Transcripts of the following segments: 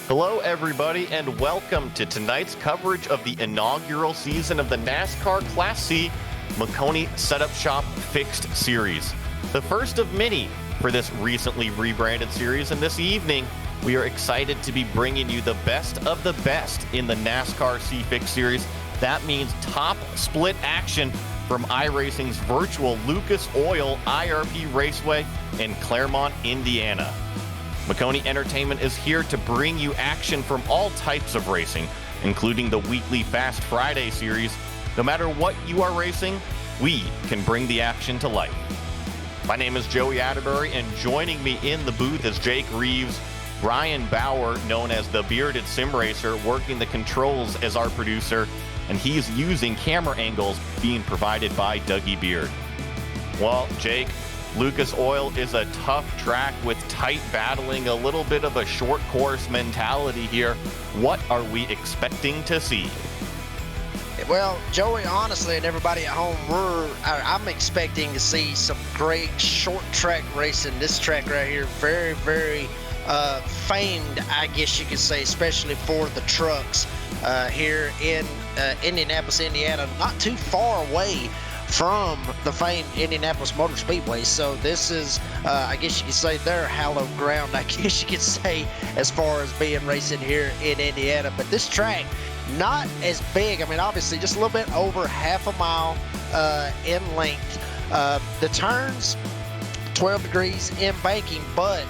Hello, everybody, and welcome to tonight's coverage of the inaugural season of the NASCAR Class C Maconi Setup Shop Fixed Series. The first of many for this recently rebranded series, and this evening we are excited to be bringing you the best of the best in the NASCAR C Fixed Series. That means top split action from iRacing's virtual Lucas Oil IRP Raceway in Claremont, Indiana. Maconi Entertainment is here to bring you action from all types of racing, including the weekly Fast Friday series. No matter what you are racing, we can bring the action to life. My name is Joey Atterbury, and joining me in the booth is Jake Reeves, Ryan Bauer, known as the Bearded Sim Racer, working the controls as our producer, and he's using camera angles being provided by Dougie Beard. Well, Jake, Lucas Oil is a tough track with tight battling, a little bit of a short course mentality here. What are we expecting to see? Well, Joey, honestly, and everybody at home, I'm expecting to see some great short track racing. This track right here, very, very famed, I guess you could say, especially for the trucks here in Indianapolis, Indiana, not too far away from the famed Indianapolis Motor Speedway. So this is, I guess you could say, their hallowed ground, I guess you could say, as far as being racing here in Indiana. But this track, not as big. I mean, obviously, just a little bit over half a mile in length. The turns, 12 degrees in banking, but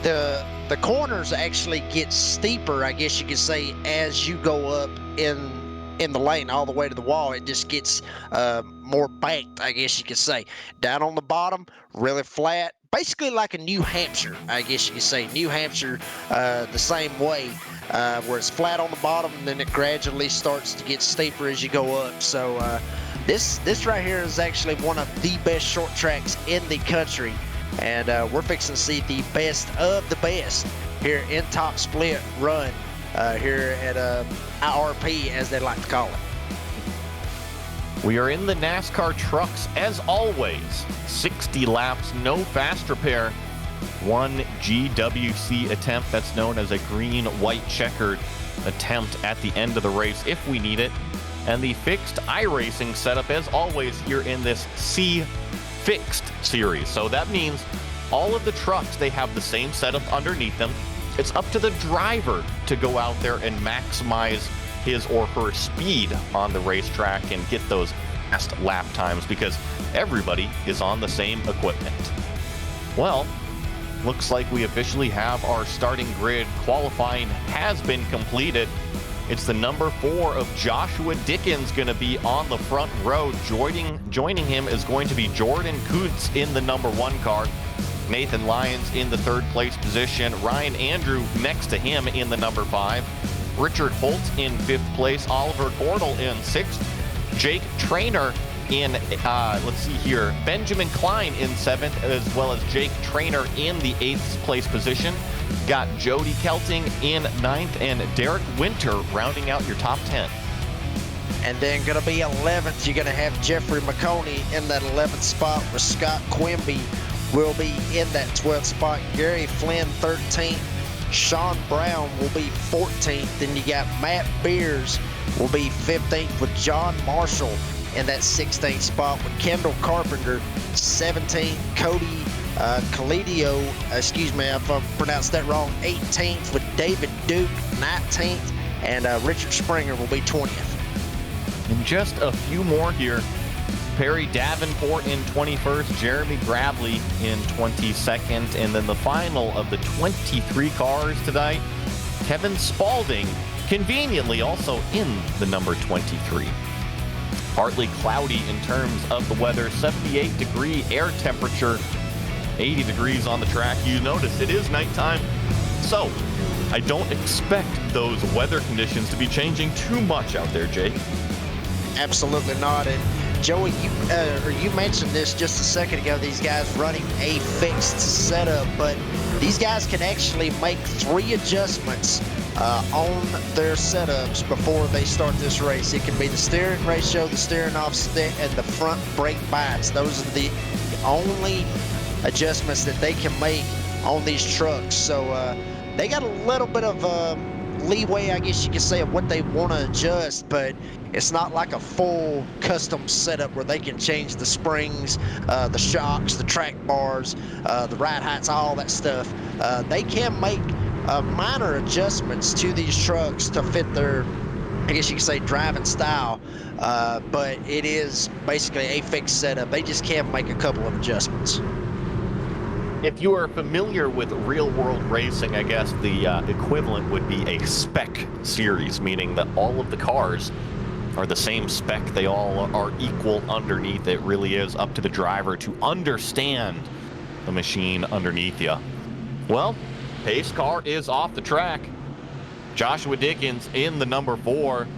the corners actually get steeper, I guess you could say, as you go up in the lane all the way to the wall. It just gets more banked, I guess you could say. Down on the bottom, really flat, basically like a New Hampshire, I guess you could say. New Hampshire the same way, where it's flat on the bottom and then it gradually starts to get steeper as you go up. So this right here is actually one of the best short tracks in the country, and we're fixing to see the best of the best here in Top Split run here at IRP, as they like to call it. We are in the NASCAR trucks as always. 60 laps, no fast repair. One GWC attempt, that's known as a green-white checkered attempt at the end of the race if we need it. And the fixed iRacing setup as always here in this C Fixed series. So that means all of the trucks, they have the same setup underneath them. It's up to the driver to go out there and maximize his or her speed on the racetrack and get those fast lap times, because everybody is on the same equipment. Well, looks like we officially have our starting grid. Qualifying has been completed. It's the number 4 of Joshua Dickens going to be on the front row. Joining him is going to be Jordan Kuntz in the number 1 car. Nathan Lyons in the 3rd place position. Ryan Andrew next to him in the number 5. Richard Holt in 5th place. Oliver Gordel in 6th. Jake Trainer in, let's see here, Benjamin Klein in 7th, as well as Jake Trainer in the 8th place position. Got Jody Kelting in 9th and Derek Winter rounding out your top 10. And then going to be 11th, you're going to have Jeffrey Maconi in that 11th spot, with Scott Quimby will be in that 12th spot. Gary Flynn 13th. Sean Brown will be 14th. Then you got Matt Beers will be 15th, with John Marshall in that 16th spot, with Kendall Carpenter 17th. Cody Calidio, excuse me if I pronounced that wrong, 18th, with David Duke 19th, and Richard Springer will be 20th. And just a few more here. Perry Davenport in 21st, Jeremy Gravely in 22nd, and then the final of the 23 cars tonight, Kevin Spalding, conveniently also in the number 23. Partly cloudy in terms of the weather, 78-degree air temperature, 80 degrees on the track. You notice it is nighttime, so I don't expect those weather conditions to be changing too much out there, Jake. Absolutely not. And Joey, you mentioned this just a second ago, these guys running a fixed setup, but these guys can actually make 3 adjustments on their setups before they start this race. It can be the steering ratio, the steering offset, and the front brake bias. Those are the only adjustments that they can make on these trucks. So they got a little bit of leeway, I guess you could say, of what they want to adjust, but it's not like a full custom setup where they can change the springs, the shocks, the track bars, the ride heights, all that stuff. They can make minor adjustments to these trucks to fit their, I guess you could say, driving style, but it is basically a fixed setup. They just can't make a couple of adjustments. If you are familiar with real-world racing, I guess the equivalent would be a spec series, meaning that all of the cars are the same spec. They all are equal underneath. It really is up to the driver to understand the machine underneath you. Well, pace car is off the track. Joshua Dickens in the number 4,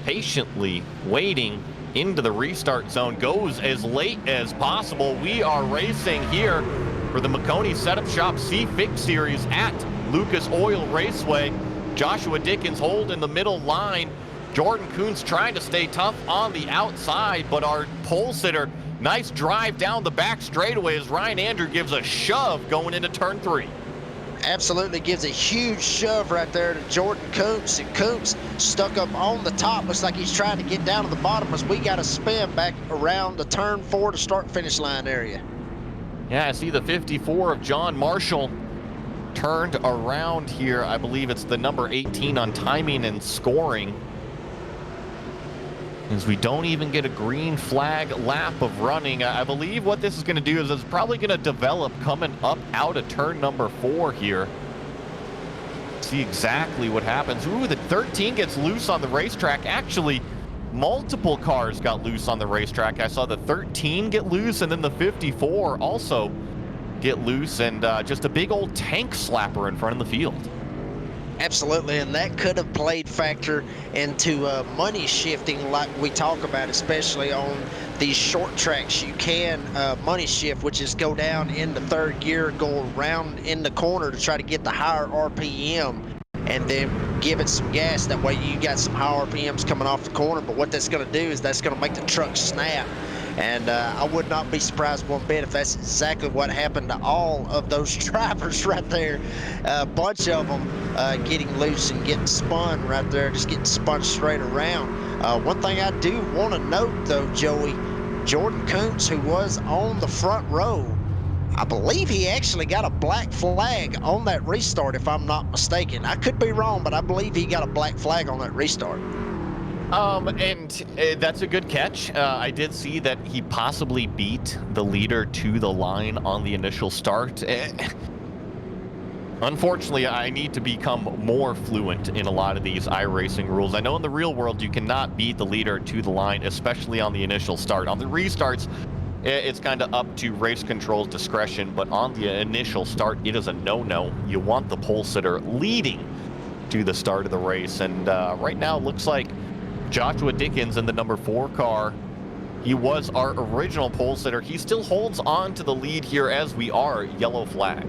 patiently waiting into the restart zone, goes as late as possible. We are racing here for the Maconi Setup Shop C-Fix Series at Lucas Oil Raceway. Joshua Dickens hold in the middle line. Jordan Kuntz trying to stay tough on the outside, but our pole sitter, nice drive down the back straightaway as Ryan Andrew gives a shove going into turn 3. Absolutely gives a huge shove right there to Jordan Kuntz, and Kuntz stuck up on the top. Looks like he's trying to get down to the bottom as we got to spin back around the turn 4 to start finish line area. Yeah, I see the 54 of John Marshall turned around here. I believe it's the number 18 on timing and scoring, as we don't even get a green flag lap of running. I believe what this is going to do is it's probably going to develop coming up out of turn number 4 here. See exactly what happens. Ooh, the 13 gets loose on the racetrack. Actually, multiple cars got loose on the racetrack. I saw the 13 get loose, and then the 54 also get loose, and just a big old tank slapper in front of the field. Absolutely, and that could have played factor into money shifting like we talk about, especially on these short tracks. You can money shift, which is go down into 3rd gear, go around in the corner to try to get the higher RPM, and then give it some gas. That way you got some high RPMs coming off the corner, but what that's going to do is that's going to make the truck snap. And I would not be surprised one bit if that's exactly what happened to all of those drivers right there. A bunch of them getting loose and getting spun right there, just getting spun straight around. One thing I do want to note, though, Joey, Jordan Kuntz, who was on the front row, I believe he actually got a black flag on that restart, if I'm not mistaken. I could be wrong, but I believe he got a black flag on that restart. That's a good catch. I did see that he possibly beat the leader to the line on the initial start. Unfortunately, I need to become more fluent in a lot of these iRacing rules. I know in the real world you cannot beat the leader to the line, especially on the initial start. On the restarts, it's kind of up to race control's discretion, but on the initial start, it is a no-no. You want the pole sitter leading to the start of the race, and right now it looks like Joshua Dickens in the number 4 car. He was our original pole sitter. He still holds on to the lead here as we are yellow flag.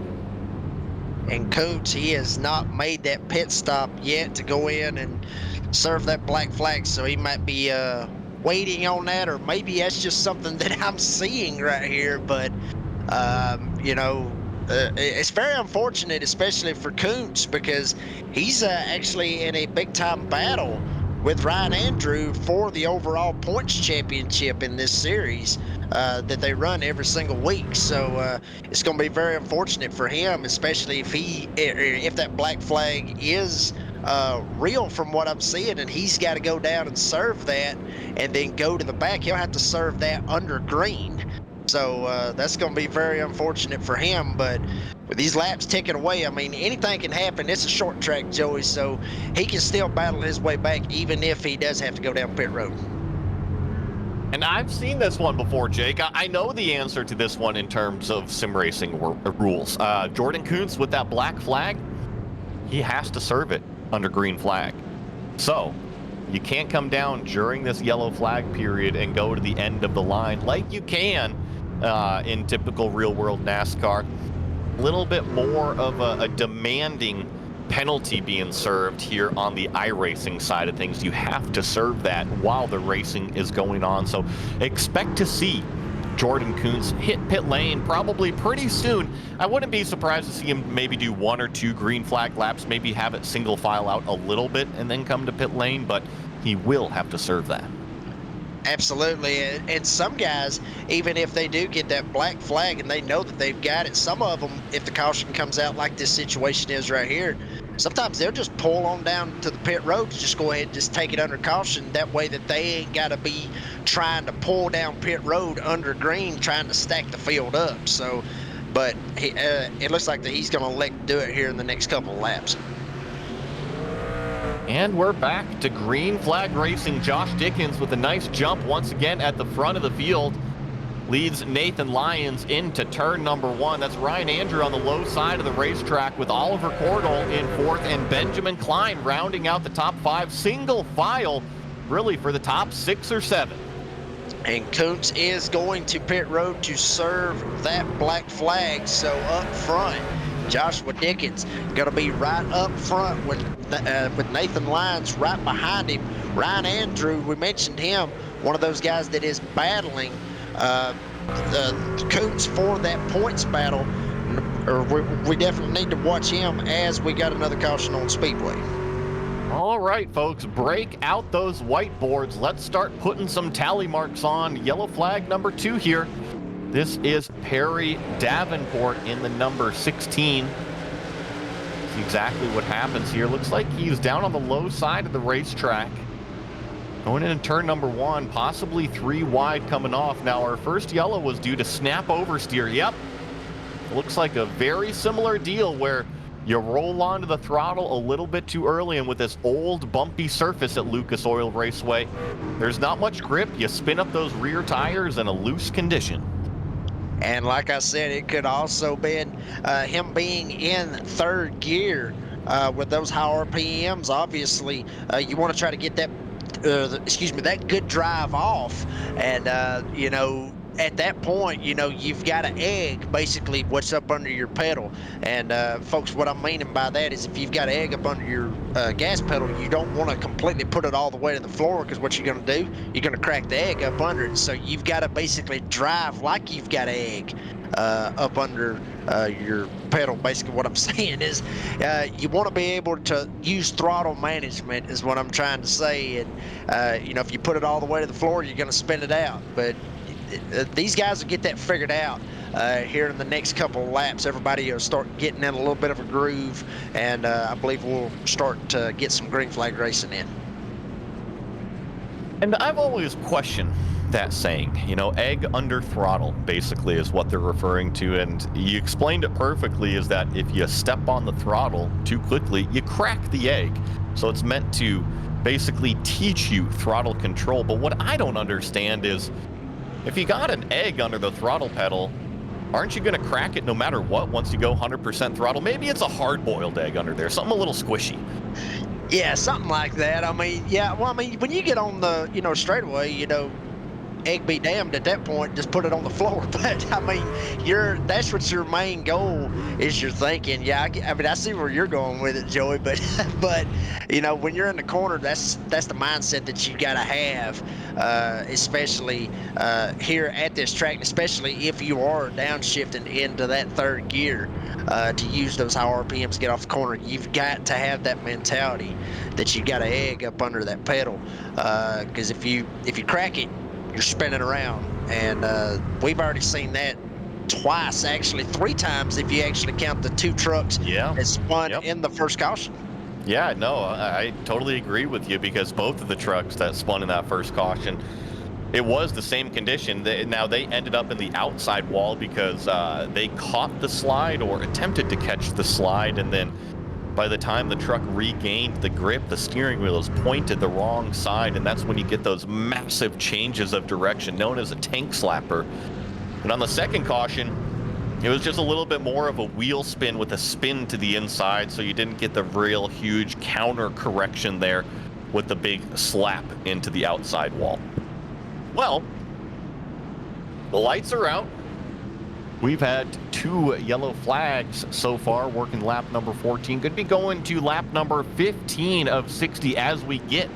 And Coates, he has not made that pit stop yet to go in and serve that black flag, so he might be waiting on that, or maybe that's just something that I'm seeing right here. But it's very unfortunate, especially for Kuntz, because he's actually in a big-time battle with Ryan Andrew for the overall points championship in this series that they run every single week. So it's going to be very unfortunate for him, especially if that black flag is real from what I'm seeing, and he's got to go down and serve that and then go to the back. He'll have to serve that under green. So that's going to be very unfortunate for him. But with these laps ticking away, I mean, anything can happen. It's a short track, Joey, so he can still battle his way back even if he does have to go down pit road. And I've seen this one before, Jake. I know the answer to this one in terms of sim racing rules. Jordan Kuntz with that black flag, he has to serve it under green flag. So you can't come down during this yellow flag period and go to the end of the line like you can in typical real-world NASCAR. A little bit more of a demanding penalty being served here on the iRacing side of things. You have to serve that while the racing is going on. So expect to see Jordan Kuntz hit pit lane probably pretty soon. I wouldn't be surprised to see him maybe do 1 or 2 green flag laps, maybe have it single file out a little bit and then come to pit lane, but he will have to serve that. Absolutely. And some guys, even if they do get that black flag and they know that they've got it, some of them, if the caution comes out like this situation is right here, sometimes they'll just pull on down to the pit road to just go ahead and just take it under caution. That way that they ain't got to be trying to pull down pit road under green, trying to stack the field up. So, but it looks like that he's going to elect to do it here in the next couple of laps. And we're back to green flag racing. Josh Dickens with a nice jump once again at the front of the field. Leads Nathan Lyons into turn number 1. That's Ryan Andrew on the low side of the racetrack with Oliver Cordell in 4th and Benjamin Klein rounding out the top 5. Single file really for the top 6 or 7. And Kuntz is going to pit road to serve that black flag. So up front, Joshua Dickens going to be right up front with Nathan Lyons right behind him. Ryan Andrew, we mentioned him, one of those guys that is battling Kuntz for that points battle. We definitely need to watch him as we got another caution on Speedway. All right, folks, break out those whiteboards. Let's start putting some tally marks on. Yellow flag number 2 here. This is Perry Davenport in the number 16. See exactly what happens here. Looks like he's down on the low side of the racetrack. Going into turn number 1, possibly 3 wide coming off. Now, our first yellow was due to snap oversteer. Yep. Looks like a very similar deal where you roll onto the throttle a little bit too early, and with this old bumpy surface at Lucas Oil Raceway, there's not much grip. You spin up those rear tires in a loose condition. And like I said, it could also been him being in 3rd gear with those high RPMs. Obviously, you want to try to get that, that good drive off. And, at that point, you've got to egg basically what's up under your pedal. And folks, what I'm meaning by that is if you've got egg up under your gas pedal, you don't want to completely put it all the way to the floor, because what you're going to do, you're going to crack the egg up under it. So you've got to basically drive like you've got egg up under your pedal. Basically what I'm saying is you want to be able to use throttle management is what I'm trying to say. And if you put it all the way to the floor, you're going to spin it out. But these guys will get that figured out here in the next couple of laps. Everybody will start getting in a little bit of a groove, and I believe we'll start to get some green flag racing in. And I've always questioned that saying, egg under throttle basically is what they're referring to. And you explained it perfectly, is that if you step on the throttle too quickly, you crack the egg. So it's meant to basically teach you throttle control. But what I don't understand is, if you got an egg under the throttle pedal, aren't you going to crack it no matter what once you go 100% throttle? Maybe it's a hard-boiled egg under there, something a little squishy. Yeah, something like that. I mean, yeah. Well, I mean, when you get on the, straightaway, egg be damned at that point, just put it on the floor. But I mean, that's what your main goal is. You're thinking, yeah. I mean, I see where you're going with it, Joey. But but when you're in the corner, that's the mindset that you got to have, especially here at this track, and especially if you are downshifting into that third gear to use those high RPMs to get off the corner. You've got to have that mentality that you got an egg up under that pedal, because if you crack it, you're spinning around. And we've already seen that twice, actually 3 times if you actually count the 2 trucks that spun in the first caution. Yeah, no, I totally agree with you, because both of the trucks that spun in that first caution, it was the same condition. Now they ended up in the outside wall because they caught the slide, or attempted to catch the slide, and then by the time the truck regained the grip, the steering wheel is pointed the wrong side, and that's when you get those massive changes of direction, known as a tank slapper. And on the second caution, it was just a little bit more of a wheel spin with a spin to the inside, so you didn't get the real huge counter correction there with the big slap into the outside wall. Well, the lights are out. We've had 2 yellow flags so far, working lap number 14. Could be going to lap number 15 of 60 as we get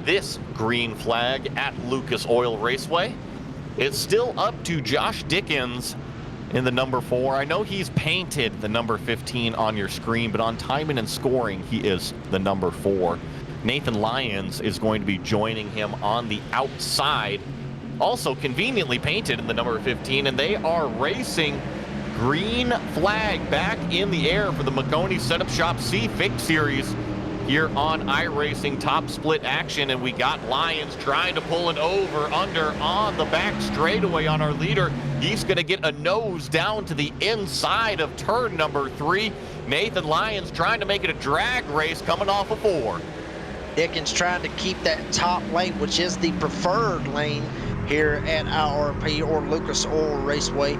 this green flag at Lucas Oil Raceway. It's still up to Josh Dickens in the number 4. I know he's painted the number 15 on your screen, but on timing and scoring, he is the number 4. Nathan Lyons is going to be joining him on the outside, also conveniently painted in the number 15, and they are racing. Green flag back in the air for the Maconi Setup Shop C-Fix Series here on iRacing Top Split action, and we got Lyons trying to pull an over-under on the back straightaway on our leader. He's going to get a nose down to the inside of turn number 3. Nathan Lyons trying to make it a drag race coming off of 4. Dickens trying to keep that top lane, which is the preferred lane here at IRP or Lucas Oil Raceway.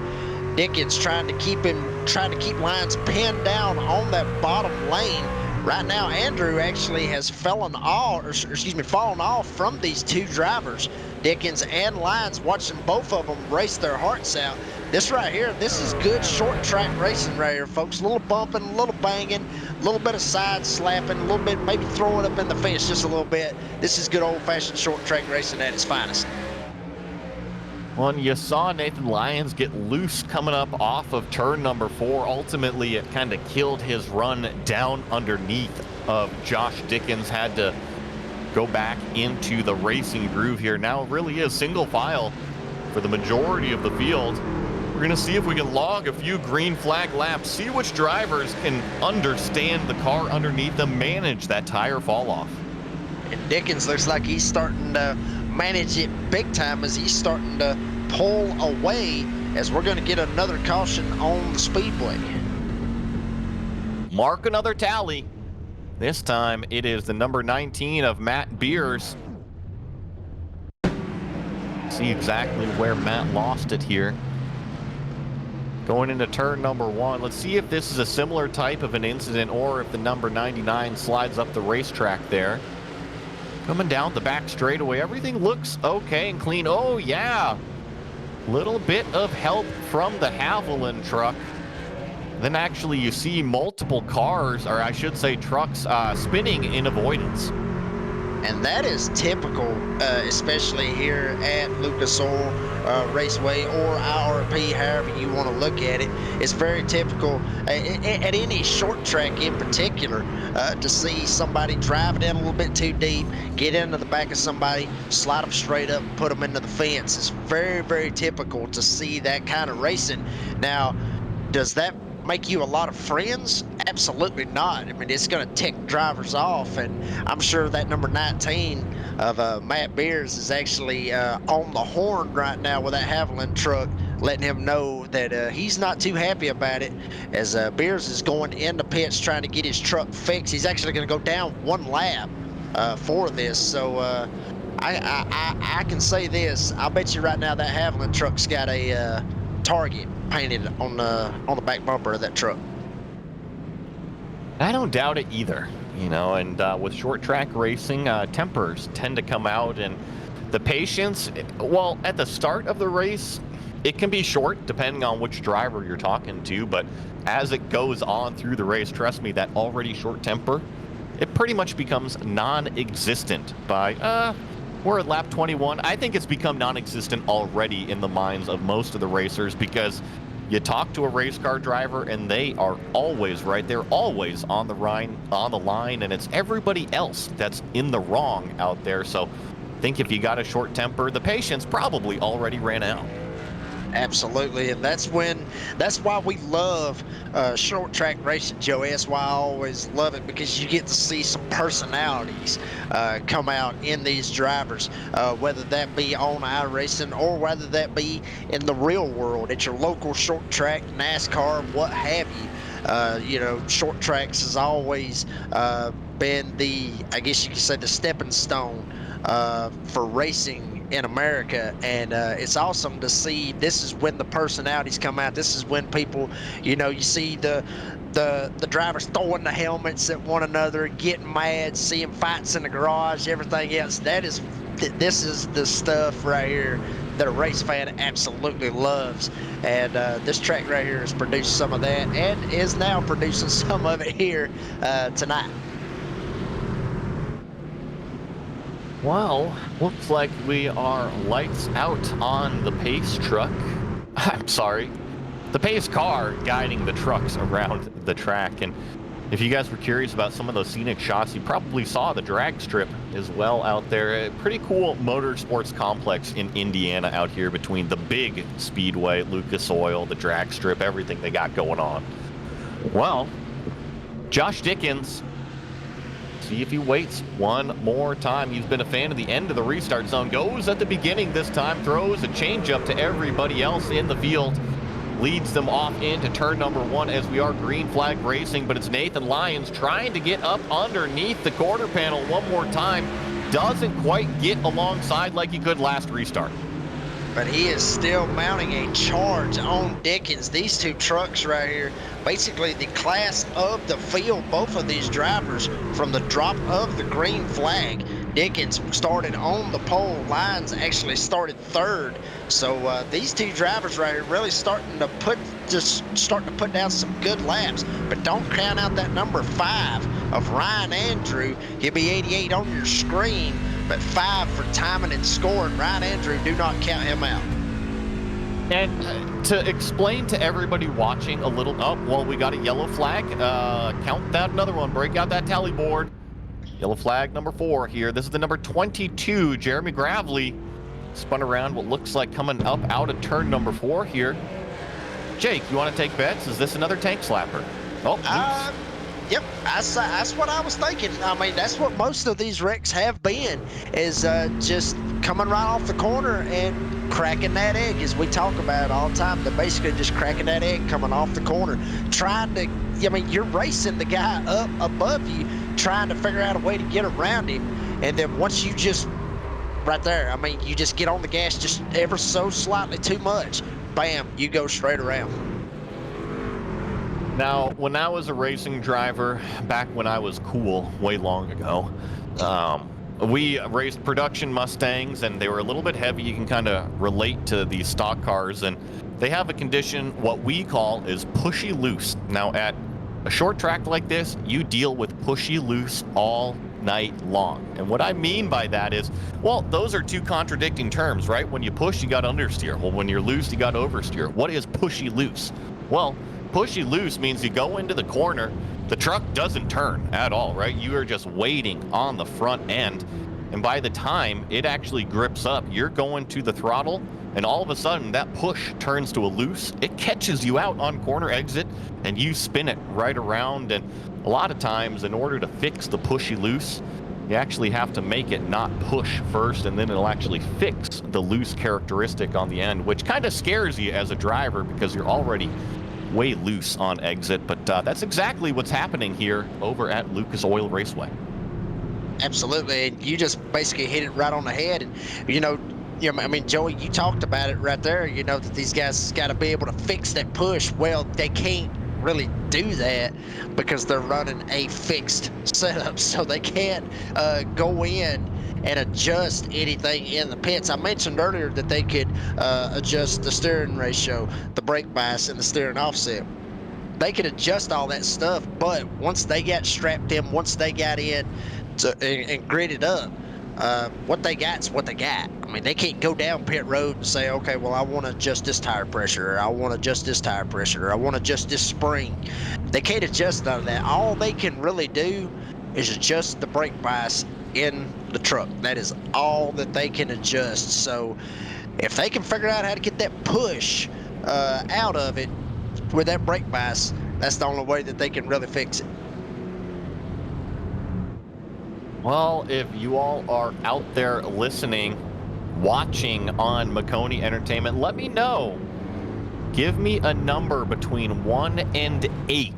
Dickens trying to keep Lyons pinned down on that bottom lane. Right now, Andrew actually has fallen off from these 2 drivers, Dickens and Lyons, watching both of them race their hearts out. This right here, this is good short track racing right here, folks. A little bumping, a little banging, a little bit of side slapping, a little bit maybe throwing up in the fence just a little bit. This is good old-fashioned short track racing at its finest. Well, and you saw Nathan Lyons get loose coming up off of turn number 4. Ultimately, it kind of killed his run down underneath of Josh Dickens. Had to go back into the racing groove here. Now it really is single file for the majority of the field. We're going to see if we can log a few green flag laps, see which drivers can understand the car underneath them, manage that tire fall off. And Dickens looks like he's starting to manage it big time as he's starting to pull away, as we're going to get another caution on the speedway. Mark another tally. This time it is the number 19 of Matt Beers. See exactly where Matt lost it here. Going into turn number 1. Let's see if this is a similar type of an incident, or if the number 99 slides up the racetrack there. Coming down the back straightaway, everything looks okay and clean. Oh, yeah. Little bit of help from the Haviland truck. Then actually you see multiple cars, or I should say trucks, spinning in avoidance. And that is typical, especially here at Lucas Oil Raceway or IRP, however you want to look at it. It's very typical at any short track in particular to see somebody drive it in a little bit too deep, get into the back of somebody, slide them straight up, put them into the fence. It's very, very typical to see that kind of racing. Now, does that make you a lot of friends? Absolutely not. I mean, it's going to tick drivers off, and I'm sure that number 19 of Matt Beers is actually on the horn right now with that Haviland truck, letting him know that he's not too happy about it. As Beers is going in the pits trying to get his truck fixed, he's actually going to go down one lap for this. So I can say this: I bet you right now that Haviland truck's got a target painted on the back bumper of that truck. I don't doubt it either, and with short track racing, tempers tend to come out, and the patience, well, at the start of the race, it can be short depending on which driver you're talking to, but as it goes on through the race, trust me, that already short temper, it pretty much becomes non-existent by, we're at lap 21. I think it's become non-existent already in the minds of most of the racers, because you talk to a race car driver and they are always right. They're always on the line, and it's everybody else that's in the wrong out there. So I think if you got a short temper, the patience probably already ran out. Absolutely, and that's why we love short track racing, Joey. That's why I always love it, because you get to see some personalities come out in these drivers, whether that be on iRacing or whether that be in the real world at your local short track, NASCAR, what have you. Short tracks has always been I guess you could say, the stepping stone for racing in America, and it's awesome to see. This is when the personalities come out. This is when people, you see the drivers throwing the helmets at one another, getting mad, seeing fights in the garage, everything else. This is the stuff right here that a race fan absolutely loves, and this track right here has produced some of that, and is now producing some of it here tonight. Well, looks like we are lights out on the pace truck. I'm sorry, the pace car guiding the trucks around the track. And if you guys were curious about some of those scenic shots, you probably saw the drag strip as well out there. A pretty cool motorsports complex in Indiana out here between the big speedway, Lucas Oil, the drag strip, everything they got going on. Well, Josh Dickens, see if he waits one more time. He's been a fan of the end of the restart zone. Goes at the beginning this time, throws a changeup to everybody else in the field. Leads them off into turn number 1 as we are green flag racing, but it's Nathan Lyons trying to get up underneath the quarter panel one more time. Doesn't quite get alongside like he could last restart. But he is still mounting a charge on Dickens. These two trucks right here, basically the class of the field, both of these drivers, from the drop of the green flag. Dickens started on the pole. Lyons actually started third. So these two drivers right here really starting to put down some good laps. But don't count out that number 5 of Ryan Andrew. He'll be 88 on your screen, but 5 for timing and scoring. Ryan Andrew, do not count him out. And to explain to everybody watching a little, we got a yellow flag. Count that another one. Break out that tally board. Yellow flag number 4 here. This is the number 22, Jeremy Gravely. Spun around what looks like coming up out of turn number 4 here. Jake, you want to take bets? Is this another tank slapper? Yep, that's what I was thinking. I mean, that's what most of these wrecks have been, is just coming right off the corner and cracking that egg, as we talk about all the time. They're basically just cracking that egg coming off the corner, you're racing the guy up above you, trying to figure out a way to get around him. And then once you just, right there, you just get on the gas just ever so slightly too much, bam, you go straight around. Now, when I was a racing driver, back when I was cool, way long ago, we raced production Mustangs, and they were a little bit heavy. You can kind of relate to these stock cars, and they have a condition, what we call is pushy loose. Now, at a short track like this, you deal with pushy loose all night long. And what I mean by that is, well, those are two contradicting terms, right? When you push, you got understeer. Well, when you're loose, you got oversteer. What is pushy loose? Well, pushy loose means you go into the corner, the truck doesn't turn at all, right? You are just waiting on the front end, and by the time it actually grips up, you're going to the throttle and all of a sudden that push turns to a loose. It catches you out on corner exit, and you spin it right around. And a lot of times, in order to fix the pushy loose, you actually have to make it not push first, and then it'll actually fix the loose characteristic on the end, which kind of scares you as a driver because you're already way loose on exit. But that's exactly what's happening here over at Lucas Oil Raceway. Absolutely, and you just basically hit it right on the head. And I mean, Joey, you talked about it right there. That these guys got to be able to fix that push. Well, they can't really do that because they're running a fixed setup, so they can't go in and adjust anything in the pits. I mentioned earlier that they could adjust the steering ratio, the brake bias, and the steering offset. They could adjust all that stuff, but once they got strapped in, once they got in and gridded up, what they got's what they got. I mean, they can't go down pit road and say, okay, well, I want to adjust this tire pressure, or I want to adjust this tire pressure, or I want to adjust this spring. They can't adjust none of that. All they can really do is adjust the brake bias in the truck. That is all that they can adjust. So if they can figure out how to get that push out of it with that brake bias, that's the only way that they can really fix it. Well, if you all are out there listening, watching on Maconi Entertainment, let me know. Give me a number between 1 and 8.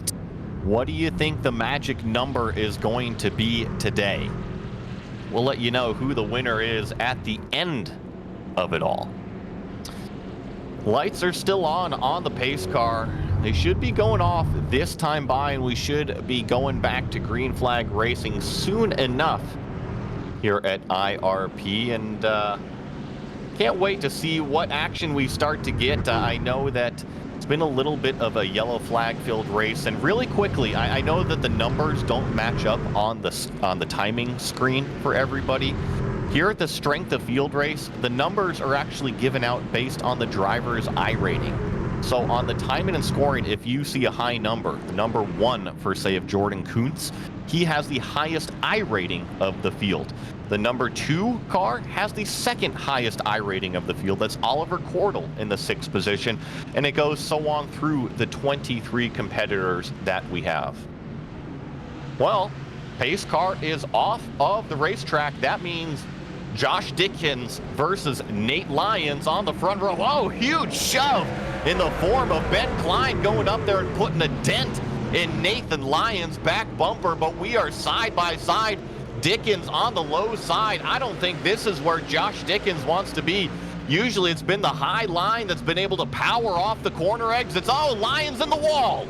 What do you think the magic number is going to be today? We'll let you know who the winner is at the end of it all. Lights are still on the pace car. They should be going off this time by, and we should be going back to green flag racing soon enough here at IRP. And can't wait to see what action we start to get. I know that it's been a little bit of a yellow flag filled race, and really quickly, I know that the numbers don't match up on the timing screen for everybody. Here at the strength of field race, the numbers are actually given out based on the driver's I rating. So on the timing and scoring, if you see a high number, number 1 for, say, of Jordan Kuntz, he has the highest I rating of the field. The number 2 car has the second highest I rating of the field. That's Oliver Cordell in the 6th position. And it goes so on through the 23 competitors that we have. Well, pace car is off of the racetrack. That means Josh Dickens versus Nate Lyons on the front row. Oh, huge shove in the form of Ben Klein going up there and putting a dent in Nathan Lyons' back bumper, but we are side by side. Dickens on the low side. I don't think this is where Josh Dickens wants to be. Usually it's been the high line that's been able to power off the corner exits. Oh, Lyons in the wall.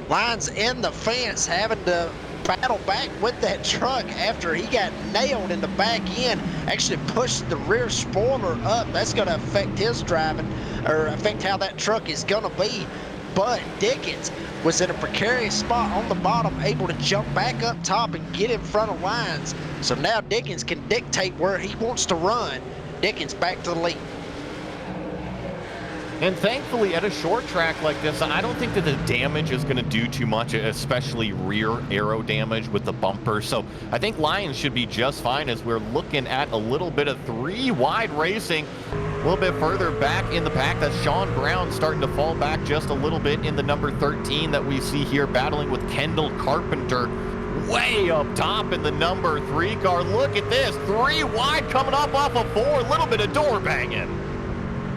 Lyons in the fence, having to battle back with that truck after he got nailed in the back end. Actually pushed the rear spoiler up. That's going to affect his driving, or affect how that truck is going to be. But Dickens was in a precarious spot on the bottom, able to jump back up top and get in front of Lyons. So now Dickens can dictate where he wants to run. Dickens back to the lead. And thankfully, at a short track like this, I don't think that the damage is going to do too much, especially rear aero damage with the bumper. So I think Lyons should be just fine, as we're looking at a little bit of 3 wide racing. A little bit further back in the pack, that's Sean Brown starting to fall back just a little bit in the number 13 that we see here, battling with Kendall Carpenter way up top in the number 3 car. Look at this, 3 wide coming up off of 4, a little bit of door banging.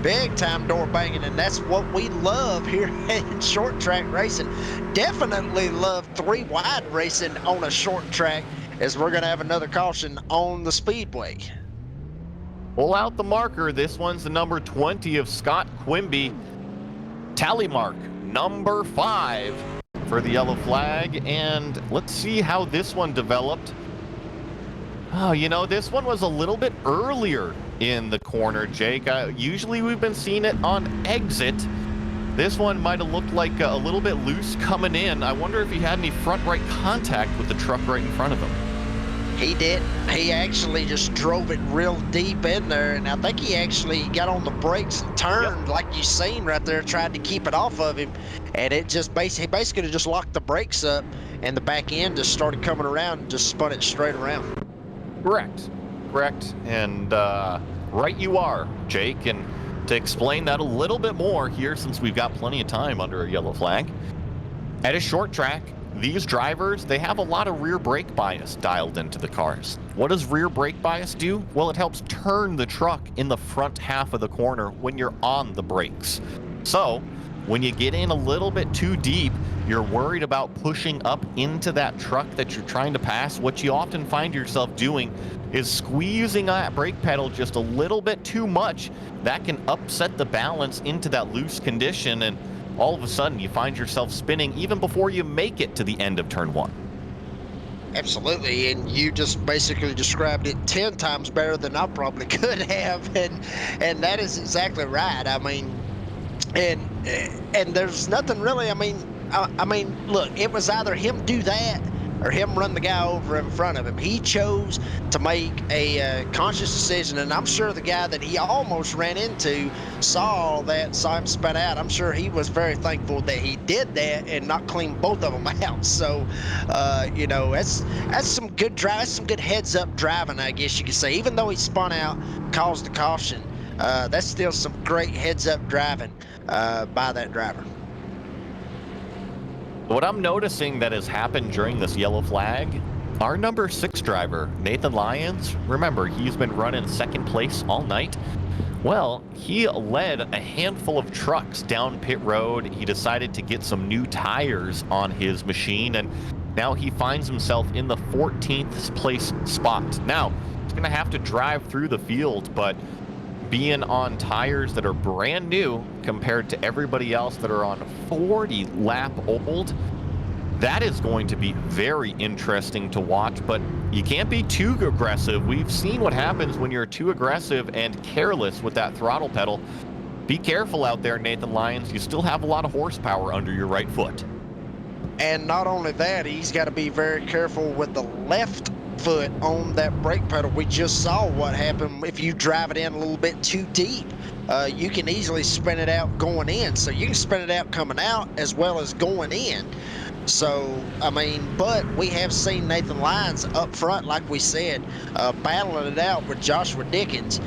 Big time door banging, and that's what we love here in short track racing. Definitely love 3 wide racing on a short track, as we're going to have another caution on the speedway. Pull out the marker. This one's the number 20 of Scott Quimby. Tally mark number 5 for the yellow flag, and let's see how this one developed. Oh, this one was a little bit earlier in the corner, Jake. Usually we've been seeing it on exit. This one might have looked like a little bit loose coming in. I wonder if he had any front right contact with the truck right in front of him. He did. He actually just drove it real deep in there, and I think he actually got on the brakes and turned, like you seen right there, tried to keep it off of him, and it just basically just locked the brakes up, and the back end just started coming around and just spun it straight around. Correct. And right you are, Jake. And To explain that a little bit more here, since we've got plenty of time under a yellow flag, at a short track, these drivers, they have a lot of rear brake bias dialed into the cars. What does rear brake bias do? Well, it helps turn the truck in the front half of the corner when you're on the brakes. So when you get in a little bit too deep, you're worried about pushing up into that truck that you're trying to pass. What you often find yourself doing is squeezing that brake pedal just a little bit too much. That can upset the balance into that loose condition, and all of a sudden you find yourself spinning even before you make it to the end of turn one. Absolutely, and you just basically described it 10 times better than I probably could have, and that is exactly right. I mean, and there's nothing really. I mean, look, it was either him do that or him run the guy over in front of him. He chose to make a conscious decision, and I'm sure the guy that he almost ran into saw him spin out. I'm sure he was very thankful that he did that and not clean both of them out. So, that's some good drive, that's some good heads-up driving, I guess you could say. Even though he spun out, caused the caution, that's still some great heads-up driving by that driver. What I'm noticing that has happened during this yellow flag, our number 6 driver, Nathan Lyons, remember, he's been running second place all night. Well, he led a handful of trucks down pit road. He decided to get some new tires on his machine, and now he finds himself in the 14th place spot. Now, he's going to have to drive through the field, but being on tires that are brand new compared to everybody else that are on 40 lap old, that is going to be very interesting to watch. But you can't be too aggressive. We've seen what happens when you're too aggressive and careless with that throttle pedal. Be careful out there, Nathan Lyons. You still have a lot of horsepower under your right foot. And not only that, he's got to be very careful with the left foot on that brake pedal. We just saw what happened if you drive it in a little bit too deep. You can easily spin it out going in. So you can spin it out coming out as well as going in. So, I mean, but we have seen Nathan Lyons up front, like we said, battling it out with Joshua Dickens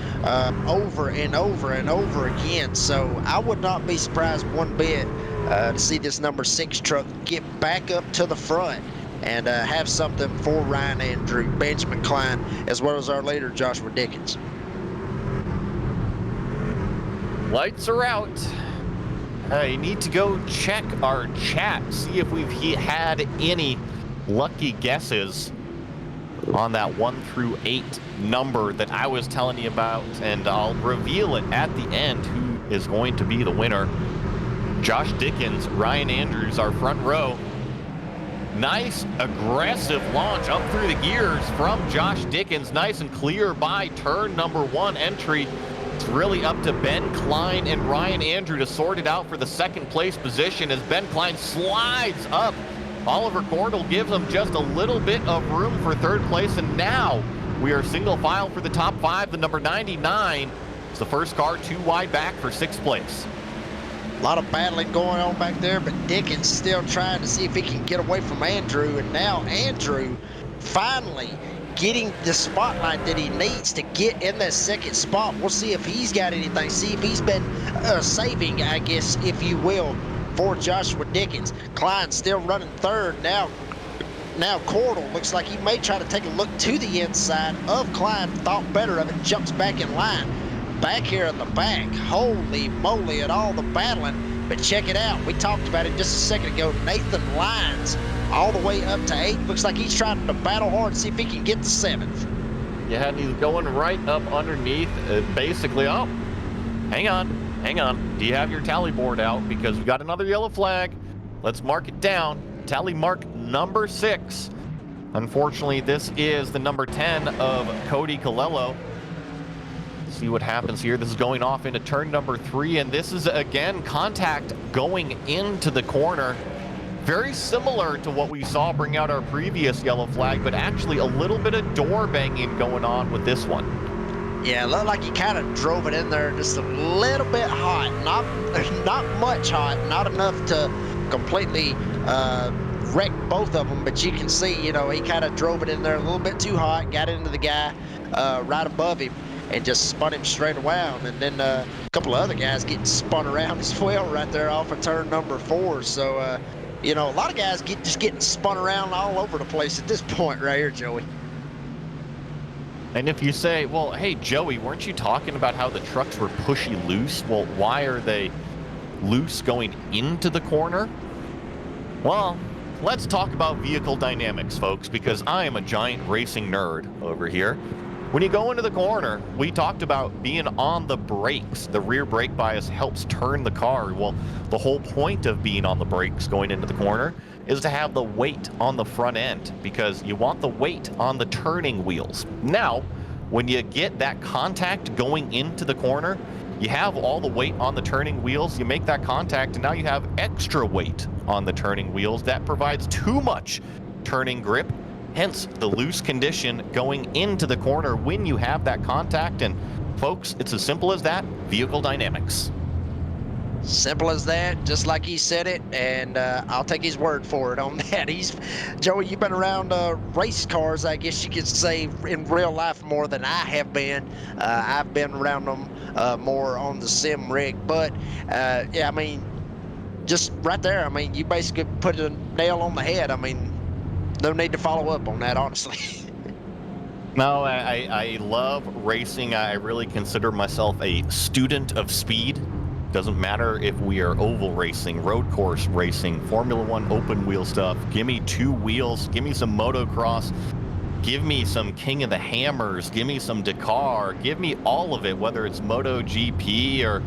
over and over and over again. So I would not be surprised one bit to see this number 6 truck get back up to the front and have something for Ryan Andrew, Benjamin Klein, as well as our leader, Joshua Dickens. Lights are out. You need to go check our chat, see if we've had any lucky guesses on that 1 through 8 number that I was telling you about, and I'll reveal it at the end who is going to be the winner. Josh Dickens, Ryan Andrews, our front row. Nice aggressive launch up through the gears from Josh Dickens. Nice and clear by turn number 1 entry. It's really up to Ben Klein and Ryan Andrew to sort it out for the second place position as Ben Klein slides up. Oliver Cordell gives him just a little bit of room for third place, and now we are single file for the top 5. The number 99 is the first car 2 wide back for 6th place. A lot of battling going on back there, but Dickens still trying to see if he can get away from Andrew. And now Andrew finally getting the spotlight that he needs to get in that second spot. We'll see if he's got anything, see if he's been saving, I guess, if you will, for Joshua Dickens. Klein still running third. Now Cordell looks like he may try to take a look to the inside of Klein. Thought better of it, jumps back in line. Back here in the back, holy moly at all the battling, but check it out. We talked about it just a second ago. Nathan Lyons all the way up to 8. Looks like he's trying to battle hard to see if he can get to 7th. Yeah, and he's going right up underneath, basically. Oh, hang on. Do you have your tally board out? Because we got another yellow flag. Let's mark it down. Tally mark number 6. Unfortunately, this is the number 10 of Cody Colello. See what happens here. This is going off into turn number 3, and this is again contact going into the corner. Very similar to what we saw bring out our previous yellow flag, but actually a little bit of door banging going on with this one. Yeah, it looked like he kind of drove it in there just a little bit hot. Not much hot, not enough to completely wreck both of them, but you can see, he kind of drove it in there a little bit too hot, got into the guy right above him. and just spun him straight around. And then a couple of other guys getting spun around as well right there off of turn number 4. So, you know, a lot of guys just getting spun around all over the place at this point right here, Joey. And if you say, well, hey, Joey, weren't you talking about how the trucks were pushy loose? Well, why are they loose going into the corner? Well, let's talk about vehicle dynamics, folks, because I am a giant racing nerd over here. When you go into the corner, we talked about being on the brakes. The rear brake bias helps turn the car. Well, the whole point of being on the brakes going into the corner is to have the weight on the front end, because you want the weight on the turning wheels. Now, when you get that contact going into the corner, you have all the weight on the turning wheels, you make that contact, and now you have extra weight on the turning wheels. That provides too much turning grip, hence the loose condition going into the corner when you have that contact. And folks, it's as simple as that. Vehicle dynamics. Simple as that, just like he said it, and I'll take his word for it on that. Joey, you've been around race cars, I guess you could say, in real life more than I have been. I've been around them more on the sim rig, but yeah, I mean, just right there, I mean, you basically put a nail on the head. I mean, no need to follow up on that, honestly. No, I love racing. I really consider myself a student of speed. Doesn't matter if we are oval racing, road course racing, Formula One open wheel stuff. Give me 2 wheels. Give me some motocross. Give me some King of the Hammers. Give me some Dakar. Give me all of it, whether it's MotoGP or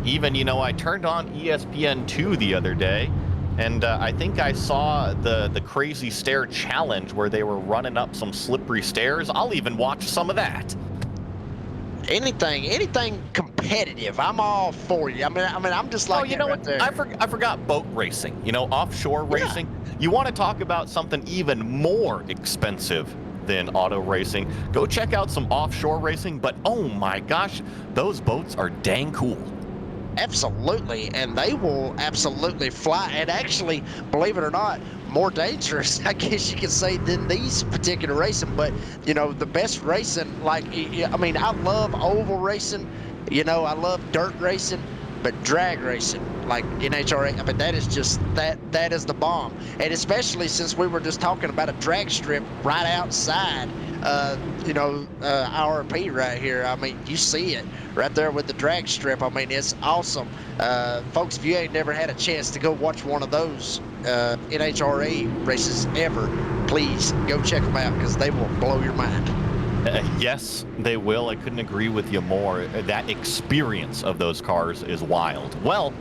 even, you know, I turned on ESPN2 the other day, and I think I saw the Crazy Stair Challenge where they were running up some slippery stairs. I'll even watch some of that. Anything competitive, I'm all for you. I mean, I'm just like, oh, you know what? There. I forgot boat racing. You know, offshore racing. You want to talk about something even more expensive than auto racing? Go check out some offshore racing. But oh my gosh, those boats are dang cool. Absolutely, and they will absolutely fly. And actually, believe it or not, more dangerous, I guess you could say, than these particular racing. But, you know, the best racing, like, I mean, I love oval racing, you know, I love dirt racing, but drag racing, like NHRA, I mean, that is just, that is the bomb. And especially since we were just talking about a drag strip right outside, you know, IRP right here. I mean, you see it right there with the drag strip. I mean, it's awesome. Folks, if you ain't never had a chance to go watch one of those NHRA races ever, please go check them out, because they will blow your mind. Yes, they will. I couldn't agree with you more. That experience of those cars is wild. Well,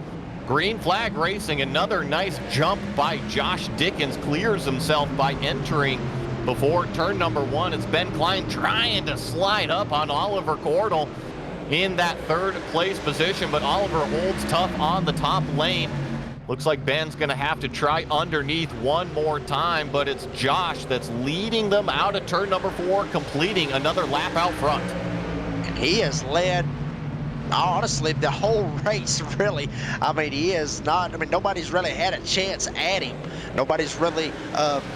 green flag racing, another nice jump by Josh Dickens, clears himself by entering before turn number 1. It's Ben Klein trying to slide up on Oliver Cordell in that 3rd place position, but Oliver holds tough on the top lane. Looks like Ben's going to have to try underneath one more time, but it's Josh that's leading them out of turn number 4, completing another lap out front. And he has led, honestly, the whole race, really. I mean, he is not, I mean, nobody's really had a chance at him. Nobody's really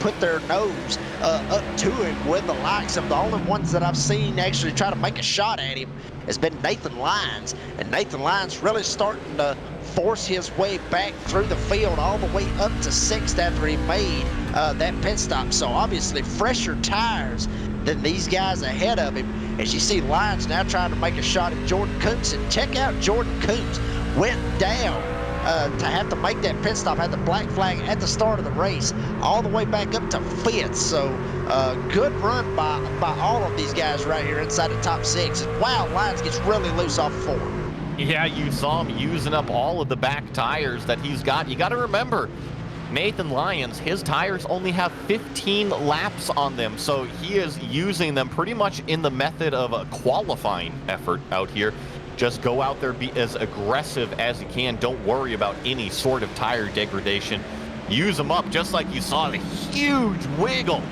put their nose up to him with the likes of, the only ones that I've seen actually try to make a shot at him has been Nathan Lyons. And Nathan Lyons really starting to force his way back through the field all the way up to 6th after he made that pit stop. So obviously fresher tires than these guys ahead of him. As you see, Lyons now trying to make a shot at Jordan Coombs. And check out Jordan Coombs, went down to have to make that pit stop, had the black flag at the start of the race, all the way back up to 5th. So good run by all of these guys right here inside the top 6. Wow, Lyons gets really loose off 4. Yeah, you saw him using up all of the back tires that he's got. You got to remember, Nathan Lyons, his tires only have 15 laps on them, so he is using them pretty much in the method of a qualifying effort out here. Just go out there, be as aggressive as you can. Don't worry about any sort of tire degradation. Use them up, just like you saw the huge wiggle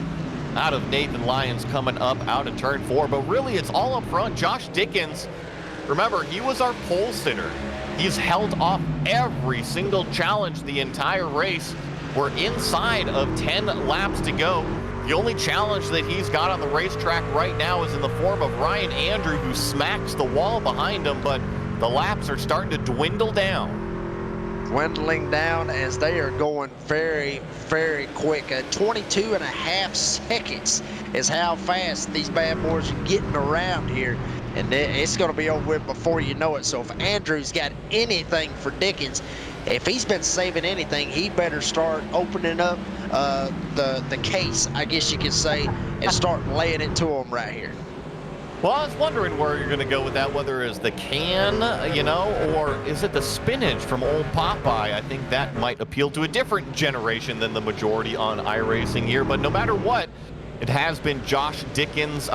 out of Nathan Lyons coming up out of turn 4. But really, it's all up front. Josh Dickens, remember, he was our pole sitter. He's held off every single challenge the entire race. We're inside of 10 laps to go. The only challenge that he's got on the racetrack right now is in the form of Ryan Andrew, who smacks the wall behind him, but the laps are starting to dwindle down. Dwindling down as they are going very, very quick. 22 and a half seconds is how fast these bad boys are getting around here. And it's going to be over with before you know it. So if Andrew's got anything for Dickens, if he's been saving anything, he better start opening up the case, I guess you could say, and start laying it to him right here. Well, I was wondering where you're going to go with that, whether it's the can, or is it the spinach from Old Popeye? I think that might appeal to a different generation than the majority on iRacing here. But no matter what, it has been Josh Dickens,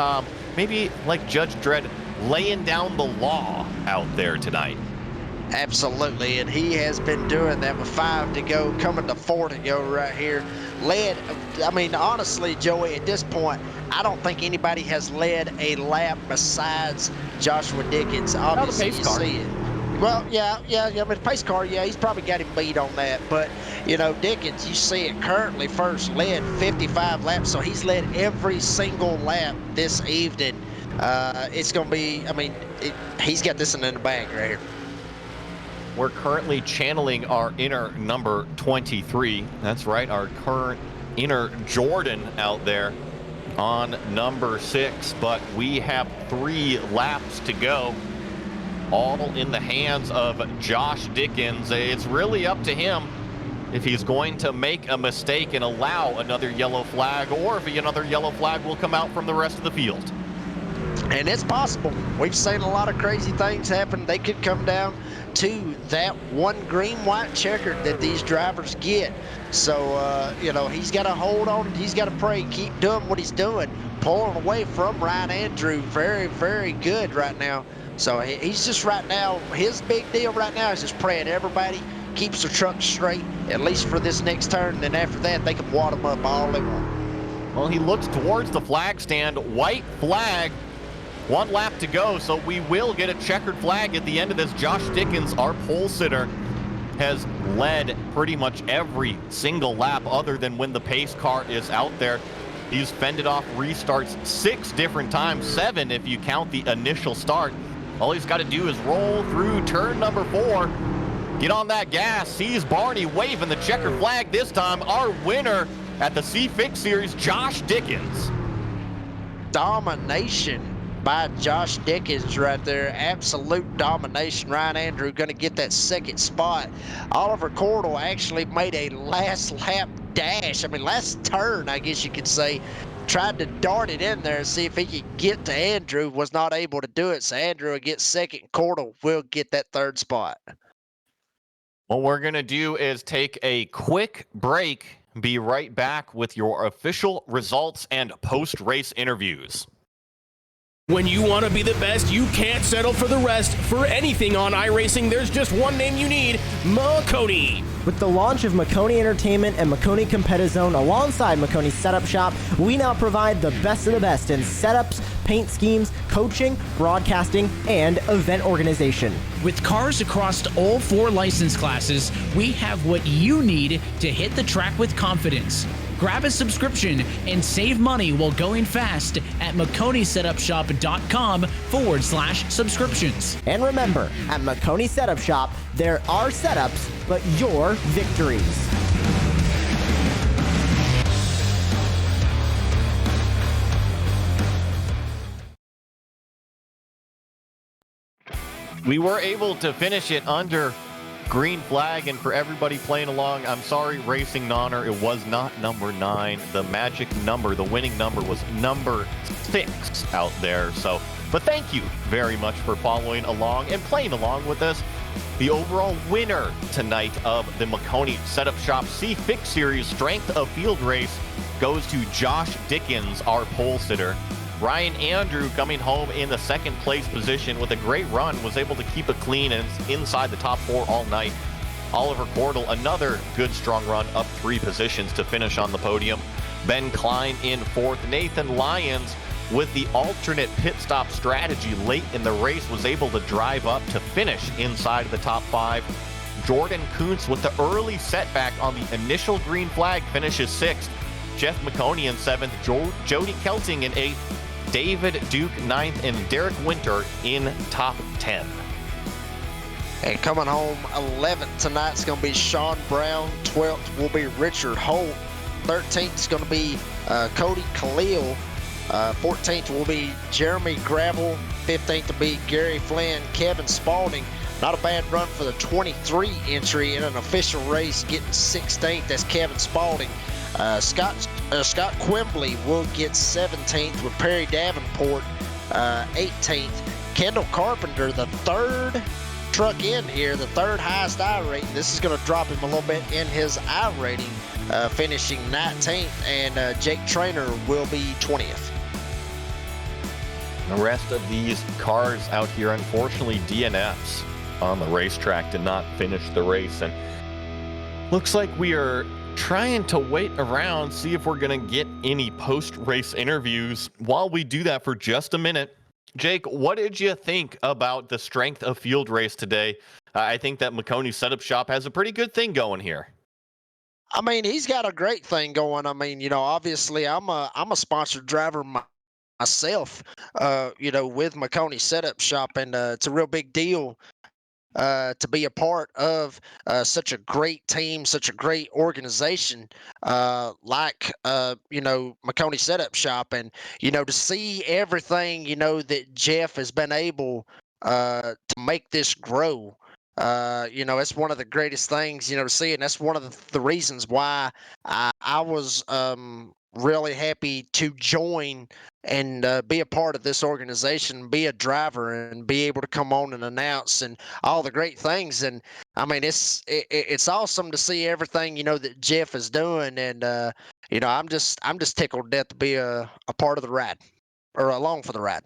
maybe like Judge Dredd, laying down the law out there tonight. Absolutely, and he has been doing that with 5 to go, coming to 4 to go right here. Led, I mean, honestly, Joey, at this point, I don't think anybody has led a lap besides Joshua Dickens. Obviously, you see it. Well, yeah, I mean, pace car, yeah, he's probably got him beat on that. But, Dickens, you see it currently first, led 55 laps, so he's led every single lap this evening. It's going to be, I mean, he's got this in the bag right here. We're currently channeling our inner number 23. That's right, our current inner Jordan out there on number 6. But we have 3 laps to go, all in the hands of Josh Dickens. It's really up to him if he's going to make a mistake and allow another yellow flag, or if another yellow flag will come out from the rest of the field. And it's possible. We've seen a lot of crazy things happen. They could come down to that one green-white checker that these drivers get. So, he's got to hold on. He's got to pray, keep doing what he's doing, pulling away from Ryan Andrew. Very, very good right now. So he's just right now, his big deal right now is just praying everybody keeps their truck straight, at least for this next turn. Then after that, they can wad them up all they want. Well, he looks towards the flag stand. White flag. 1 lap to go, so we will get a checkered flag at the end of this. Josh Dickens, our pole sitter, has led pretty much every single lap other than when the pace car is out there. He's fended off restarts 6 different times, 7 if you count the initial start. All he's got to do is roll through turn number 4, get on that gas, sees Barney waving the checkered flag this time. Our winner at the C-Fix Series, Josh Dickens. Domination by Josh Dickens right there. Absolute domination. Ryan Andrew going to get that 2nd spot. Oliver Cordell actually made a last lap dash. I mean, last turn, I guess you could say. Tried to dart it in there and see if he could get to Andrew. Was not able to do it. So Andrew will get 2nd. Cordell will get that 3rd spot. What we're going to do is take a quick break. Be right back with your official results and post-race interviews. When you want to be the best, you can't settle for the rest. For anything on iRacing, there's just one name you need, Maconi. With the launch of Maconi Entertainment and Maconi Competizone alongside Maconi Setup Shop, we now provide the best of the best in setups, paint schemes, coaching, broadcasting, and event organization. With cars across all 4 license classes, we have what you need to hit the track with confidence. Grab a subscription and save money while going fast at MaconiSetupShop.com/subscriptions. And remember, at Maconi Setup Shop, there are setups, but your victories. We were able to finish it under green flag, and for everybody playing along, I'm sorry, Racing Nonner, it was not number 9. The magic number, the winning number, was number 6 out there. So, but thank you very much for following along and playing along with us. The overall winner tonight of the Maconi Setup Shop C-Fix Series Strength of Field Race goes to Josh Dickens, our pole sitter. Ryan Andrew coming home in the 2nd place position with a great run, was able to keep it clean and inside the top 4 all night. Oliver Cordell, another good strong run, up 3 positions to finish on the podium. Ben Klein in 4th. Nathan Lyons, with the alternate pit stop strategy late in the race, was able to drive up to finish inside the top 5. Jordan Kuntz, with the early setback on the initial green flag, finishes 6th. Jeff Maconi in 7th, Jody Kelting in 8th, David Duke 9th, and Derek Winter in top 10. And coming home 11th tonight's going to be Sean Brown. 12th will be Richard Holt. 13th is going to be Cody Khalil. 14th will be Jeremy Gravel. 15th will be Gary Flynn. Kevin Spalding. Not a bad run for the 23 entry in an official race, getting 16th. That's Kevin Spalding. Scott Quimbley will get 17th with Perry Davenport 18th. Kendall Carpenter, the third truck in here, the third highest I rating. This is going to drop him a little bit in his I rating, finishing 19th, and Jake Trainer will be 20th. The rest of these cars out here, unfortunately, DNFs on the racetrack did not finish the race, and looks like we are trying to wait around, see if we're going to get any post-race interviews. While we do that for just a minute, Jake, what did you think about the strength of field race today? I think that Maconi Setup Shop has a pretty good thing going here. I mean, he's got a great thing going. I mean, obviously I'm a sponsored driver myself, with Maconi Setup Shop, and it's a real big deal to be a part of such a great team, such a great organization like Maconi Setup Shop, and to see everything that Jeff has been able to make this grow. It's one of the greatest things to see, and that's one of the reasons why I was really happy to join and be a part of this organization, be a driver, and be able to come on and announce and all the great things. And I mean, it's awesome to see everything that Jeff is doing, and I'm just tickled to death to be a part of the ride, or along for the ride.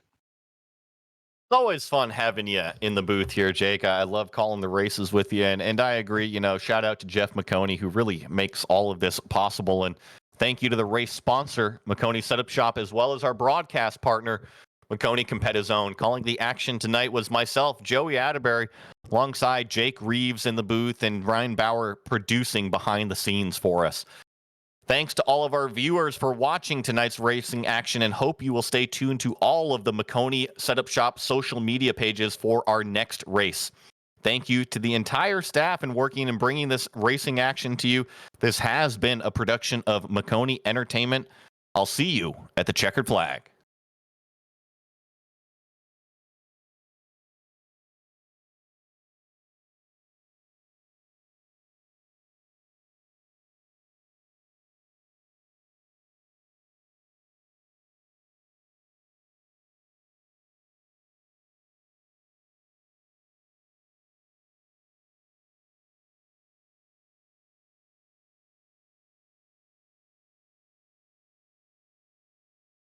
It's always fun having you in the booth here, Jake. I love calling the races with you, and I agree. Shout out to Jeff Maconi, who really makes all of this possible, and thank you to the race sponsor, Maconi Setup Shop, as well as our broadcast partner, Maconi Competizone. Calling the action tonight was myself, Joey Atterbury, alongside Jake Reeves in the booth, and Ryan Bauer producing behind the scenes for us. Thanks to all of our viewers for watching tonight's racing action, and hope you will stay tuned to all of the Maconi Setup Shop social media pages for our next race. Thank you to the entire staff in working and bringing this racing action to you. This has been a production of Maconi Entertainment. I'll see you at the checkered flag.